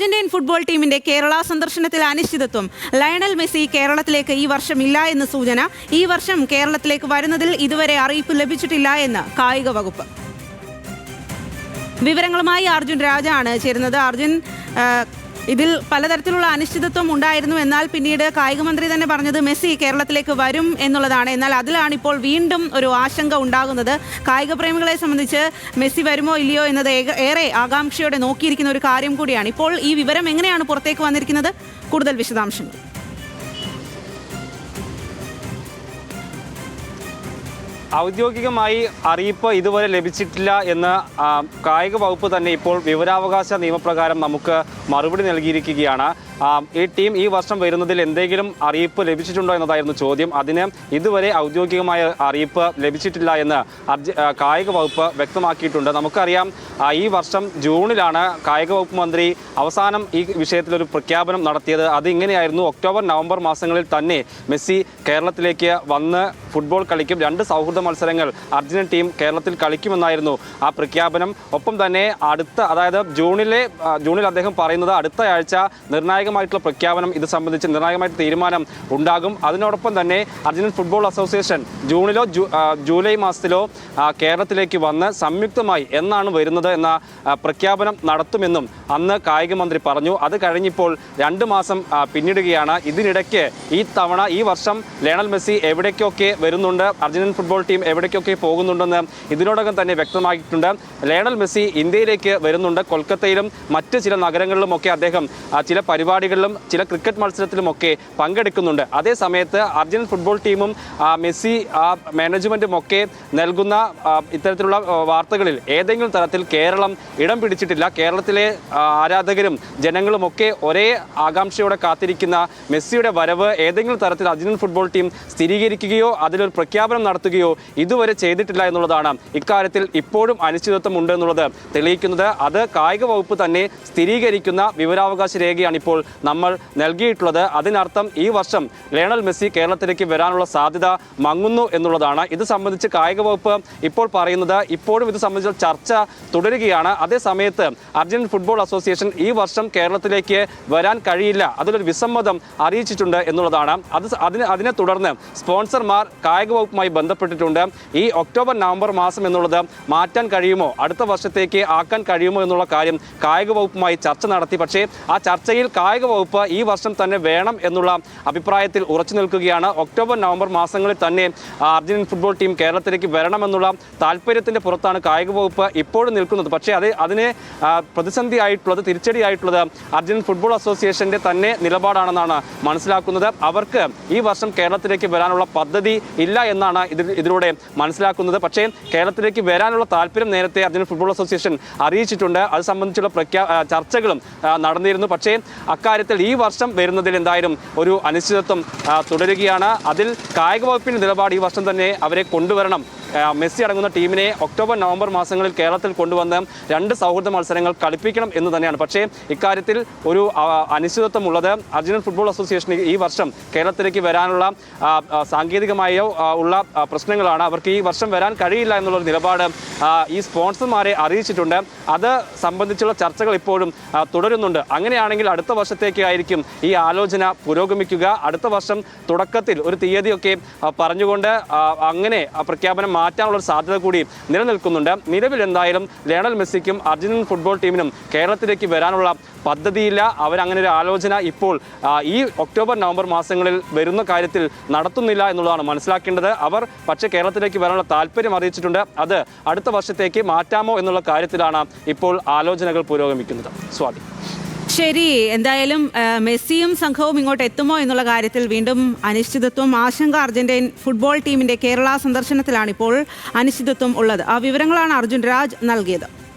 Argentine football ടീമിന്റെ കേരള സന്ദർശനത്തിൽ അനിശ്ചിതത്വം. ലയണൽ മെസ്സി കേരളത്തിലേക്ക് ഈ വർഷം ഇല്ല എന്ന് സൂചന. ഈ വർഷം കേരളത്തിലേക്ക് വരുന്നതിൽ ഇതുവരെ അറിയിപ്പ് ലഭിച്ചിട്ടില്ല എന്ന് കായിക വകുപ്പ്. വിവരങ്ങളുമായി അർജുൻ രാജാണ് ചേരുന്നത്. അർജുൻ, ഇതിൽ പലതരത്തിലുള്ള അനിശ്ചിതത്വം ഉണ്ടായിരുന്നു. എന്നാൽ പിന്നീട് കായിക മന്ത്രി തന്നെ പറഞ്ഞത് മെസ്സി കേരളത്തിലേക്ക് വരും എന്നുള്ളതാണ്. എന്നാൽ അതിലാണ് ഇപ്പോൾ വീണ്ടും ഒരു ആശങ്ക ഉണ്ടാകുന്നത്. കായിക പ്രേമികളെ സംബന്ധിച്ച് മെസ്സി വരുമോ ഇല്ലയോ എന്നത് ഏറെ ആകാംക്ഷയോടെ നോക്കിയിരിക്കുന്ന ഒരു കാര്യം കൂടിയാണ്. ഇപ്പോൾ ഈ വിവരം എങ്ങനെയാണ് പുറത്തേക്ക് വന്നിരിക്കുന്നത്? കൂടുതൽ വിശദാംശങ്ങൾ. ഔദ്യോഗികമായി അറിയിപ്പ് ഇതുവരെ ലഭിച്ചിട്ടില്ല എന്ന് കായിക വകുപ്പ് തന്നെ ഇപ്പോൾ വിവരാവകാശ നിയമപ്രകാരം നമുക്ക് മറുപടി നൽകിയിരിക്കുകയാണ്. ഈ ടീം ഈ വർഷം വരുന്നതിൽ എന്തെങ്കിലും അറിയിപ്പ് ലഭിച്ചിട്ടുണ്ടോ എന്നതായിരുന്നു ചോദ്യം. അതിന് ഇതുവരെ ഔദ്യോഗികമായ അറിയിപ്പ് ലഭിച്ചിട്ടില്ല എന്ന് കായിക വകുപ്പ് വ്യക്തമാക്കിയിട്ടുണ്ട്. നമുക്കറിയാം, ഈ വർഷം ജൂണിലാണ് കായിക വകുപ്പ് മന്ത്രി അവസാനം ഈ വിഷയത്തിലൊരു പ്രഖ്യാപനം നടത്തിയത്. അതിങ്ങനെയായിരുന്നു: ഒക്ടോബർ നവംബർ മാസങ്ങളിൽ തന്നെ മെസ്സി കേരളത്തിലേക്ക് വന്ന് ഫുട്ബോൾ കളിക്കും, 2 സൗഹൃദ മത്സരങ്ങൾ അർജന്റീൻ ടീം കേരളത്തിൽ കളിക്കുമെന്നായിരുന്നു ആ പ്രഖ്യാപനം. ഒപ്പം തന്നെ അതായത് ജൂണിൽ അദ്ദേഹം പറയുന്നത് അടുത്ത ആഴ്ച നിർണായകമായിട്ടുള്ള പ്രഖ്യാപനം, ഇത് സംബന്ധിച്ച് നിർണായകമായിട്ട് തീരുമാനം ഉണ്ടാകും. അതിനോടൊപ്പം തന്നെ അർജന്റീൻ ഫുട്ബോൾ അസോസിയേഷൻ ജൂണിലോ ജൂലൈ മാസത്തിലോ കേരളത്തിലേക്ക് വന്ന് സംയുക്തമായി എന്നാണ് വരുന്നത് എന്ന പ്രഖ്യാപനം നടത്തുമെന്നും അന്ന് കായിക മന്ത്രി പറഞ്ഞു. അത് കഴിഞ്ഞിപ്പോൾ 2 മാസം പിന്നിടുകയാണ്. ഇതിനിടയ്ക്ക് ഈ വർഷം ലയണൽ മെസ്സി എവിടേക്കൊക്കെ വരുന്നുണ്ട്, അർജന്റീൻ ഫുട്ബോൾ ടീം എവിടേക്കൊക്കെ പോകുന്നുണ്ടെന്ന് ഇതിനോടകം തന്നെ വ്യക്തമാക്കിയിട്ടുണ്ട്. ലയണൽ മെസ്സി ഇന്ത്യയിലേക്ക് വരുന്നുണ്ട്. കൊൽക്കത്തയിലും മറ്റ് ചില നഗരങ്ങളിലുമൊക്കെ അദ്ദേഹം ചില പരിപാടികളിലും ചില ക്രിക്കറ്റ് മത്സരത്തിലുമൊക്കെ പങ്കെടുക്കുന്നുണ്ട്. അതേ സമയത്ത് അർജന്റീൻ ഫുട്ബോൾ ടീമും മെസ്സി മാനേജ്മെൻറ്റും ഒക്കെ നൽകുന്ന ഇത്തരത്തിലുള്ള വാർത്തകളിൽ ഏതെങ്കിലും തരത്തിൽ കേരളം ഇടം പിടിച്ചിട്ടില്ല. കേരളത്തിലെ ആരാധകരും ജനങ്ങളുമൊക്കെ ഒരേ ആകാംക്ഷയോടെ കാത്തിരിക്കുന്ന മെസ്സിയുടെ വരവ് ഏതെങ്കിലും തരത്തിൽ അർജന്റീൻ ഫുട്ബോൾ ടീം സ്ഥിരീകരിക്കുകയോ അതിലൊരു പ്രഖ്യാപനം നടത്തുകയോ ഇതുവരെ ചെയ്തിട്ടില്ല എന്നുള്ളതാണ് ഇക്കാര്യത്തിൽ ഇപ്പോഴും അനിശ്ചിതത്വം ഉണ്ട് എന്നുള്ളത് തെളിയിക്കുന്നത്. അത് കായിക വകുപ്പ് തന്നെ സ്ഥിരീകരിക്കുന്ന വിവരാവകാശ രേഖയാണ് ഇപ്പോൾ നമ്മൾ നൽകിയിട്ടുള്ളത്. അതിനർത്ഥം ഈ വർഷം ലയണൽ മെസ്സി കേരളത്തിലേക്ക് വരാനുള്ള സാധ്യത മങ്ങുന്നു എന്നുള്ളതാണ്. ഇത് സംബന്ധിച്ച് കായിക വകുപ്പ് ഇപ്പോൾ പറയുന്നത് ഇപ്പോഴും ഇത് സംബന്ധിച്ച ചർച്ച തുടരുകയാണ്. അതേ സമയത്ത് അർജന്റീൻ ഫുട്ബോൾ അസോസിയേഷൻ ഈ വർഷം കേരളത്തിലേക്ക് വരാൻ കഴിയില്ല, അതിലൊരു വിസമ്മതം അറിയിച്ചിട്ടുണ്ട് എന്നുള്ളതാണ്. അതിനെ തുടർന്ന് സ്പോൺസർമാർ കായിക വകുപ്പുമായി ബന്ധപ്പെട്ടിട്ടുണ്ട്. ഈ ഒക്ടോബർ നവംബർ മാസം എന്നുള്ളത് മാറ്റാൻ കഴിയുമോ, അടുത്ത വർഷത്തേക്ക് ആക്കാൻ കഴിയുമോ എന്നുള്ള കാര്യം കായിക വകുപ്പുമായി ചർച്ച നടത്തി. പക്ഷേ ആ ചർച്ചയിൽ കായിക വകുപ്പ് ഈ വർഷം തന്നെ വേണം എന്നുള്ള അഭിപ്രായത്തിൽ ഉറച്ചു നിൽക്കുകയാണ്. ഒക്ടോബർ നവംബർ മാസങ്ങളിൽ തന്നെ അർജന്റീൻ ഫുട്ബോൾ ടീം കേരളത്തിലേക്ക് വരണമെന്നുള്ള താല്പര്യത്തിൻ്റെ പുറത്താണ് കായിക വകുപ്പ് ഇപ്പോഴും നിൽക്കുന്നത്. പക്ഷേ അതിനെ പ്രതിസന്ധിയായിട്ടുള്ളത്, തിരിച്ചടിയായിട്ടുള്ളത് അർജന്റീൻ ഫുട്ബോൾ അസോസിയേഷൻ്റെ തന്നെ നിലപാടാണെന്നാണ് മനസ്സിലാക്കുന്നത്. അവർക്ക് ഈ വർഷം കേരളത്തിലേക്ക് വരാനുള്ള പദ്ധതി ഇല്ല എന്നാണ് ഇതിലൂടെ മനസ്സിലാക്കുന്നത്. പക്ഷേ കേരളത്തിലേക്ക് വരാനുള്ള താല്പര്യം നേരത്തെ അർജന്റീൻ ഫുട്ബോൾ അസോസിയേഷൻ അറിയിച്ചിട്ടുണ്ട്. അത് സംബന്ധിച്ചുള്ള ചർച്ചകളും നടന്നിരുന്നു. പക്ഷേ അക്കാര്യത്തിൽ ഈ വർഷം വരുന്നതിൽ എന്തായാലും ഒരു അനിശ്ചിതത്വം തുടരുകയാണ്. അതിൽ കായിക വകുപ്പിൻ്റെ നിലപാട് ഈ വർഷം തന്നെ അവരെ കൊണ്ടുവരണം, മെസ്സി അടങ്ങുന്ന ടീമിനെ ഒക്ടോബർ നവംബർ മാസങ്ങളിൽ കേരളത്തിൽ കൊണ്ടുവന്ന് 2 സൗഹൃദ മത്സരങ്ങൾ കളിപ്പിക്കണം എന്ന് തന്നെയാണ്. പക്ഷേ ഇക്കാര്യത്തിൽ ഒരു അനിശ്ചിതത്വം ഉള്ളത്. അർജന്റീൻ ഫുട്ബോൾ അസോസിയേഷന് ഈ വർഷം കേരളത്തിലേക്ക് വരാനുള്ള സാങ്കേതികമായോ ഉള്ള പ്രശ്നങ്ങളാണ്. അവർക്ക് ഈ വർഷം വരാൻ കഴിയില്ല എന്നുള്ളൊരു നിലപാട് ഈ സ്പോൺസർമാരെ അറിയിച്ചിട്ടുണ്ട്. അത് സംബന്ധിച്ചുള്ള ചർച്ചകൾ ഇപ്പോഴും തുടരുന്നുണ്ട്. അങ്ങനെയാണെങ്കിൽ അടുത്ത വർഷത്തേക്കായിരിക്കും ഈ ആലോചന പുരോഗമിക്കുക. അടുത്ത വർഷം തുടക്കത്തിൽ ഒരു തീയതിയൊക്കെ പറഞ്ഞുകൊണ്ട് അങ്ങനെ പ്രഖ്യാപനം മാറ്റാനുള്ളൊരു സാധ്യത കൂടി നിലനിൽക്കുന്നുണ്ട്. നിലവിൽ എന്തായാലും ലയണൽ മെസ്സിക്കും അർജന്റീൻ ഫുട്ബോൾ ടീമിനും കേരളത്തിലേക്ക് വരാനുള്ള പദ്ധതിയില്ല. അവരങ്ങനെ ഒരു ആലോചന ഇപ്പോൾ ഈ ഒക്ടോബർ നവംബർ മാസങ്ങളിൽ വരുന്ന കാര്യത്തിൽ നടത്തുന്നില്ല എന്നുള്ളതാണ് മനസ്സിലാക്കേണ്ടത്. അവർ പക്ഷേ കേരളത്തിലേക്ക് വരാനുള്ള താല്പര്യം അറിയിച്ചിട്ടുണ്ട്. അത് അടുത്ത വർഷത്തേക്ക് മാറ്റാമോ എന്നുള്ള കാര്യത്തിലാണ് ഇപ്പോൾ ആലോചനകൾ പുരോഗമിക്കുന്നത്. സ്വാതി. ശരി, എന്തായാലും മെസ്സിയും സംഘവും ഇങ്ങോട്ട് എത്തുമോ എന്നുള്ള കാര്യത്തിൽ വീണ്ടും അനിശ്ചിതത്വം, ആശങ്ക. അർജന്റീൻ ഫുട്ബോൾ ടീമിന്റെ കേരള സന്ദർശനത്തിലാണ് ഇപ്പോൾ അനിശ്ചിതത്വം ഉള്ളത്. ആ വിവരങ്ങളാണ് അർജുൻ രാജ് നൽകിയത്.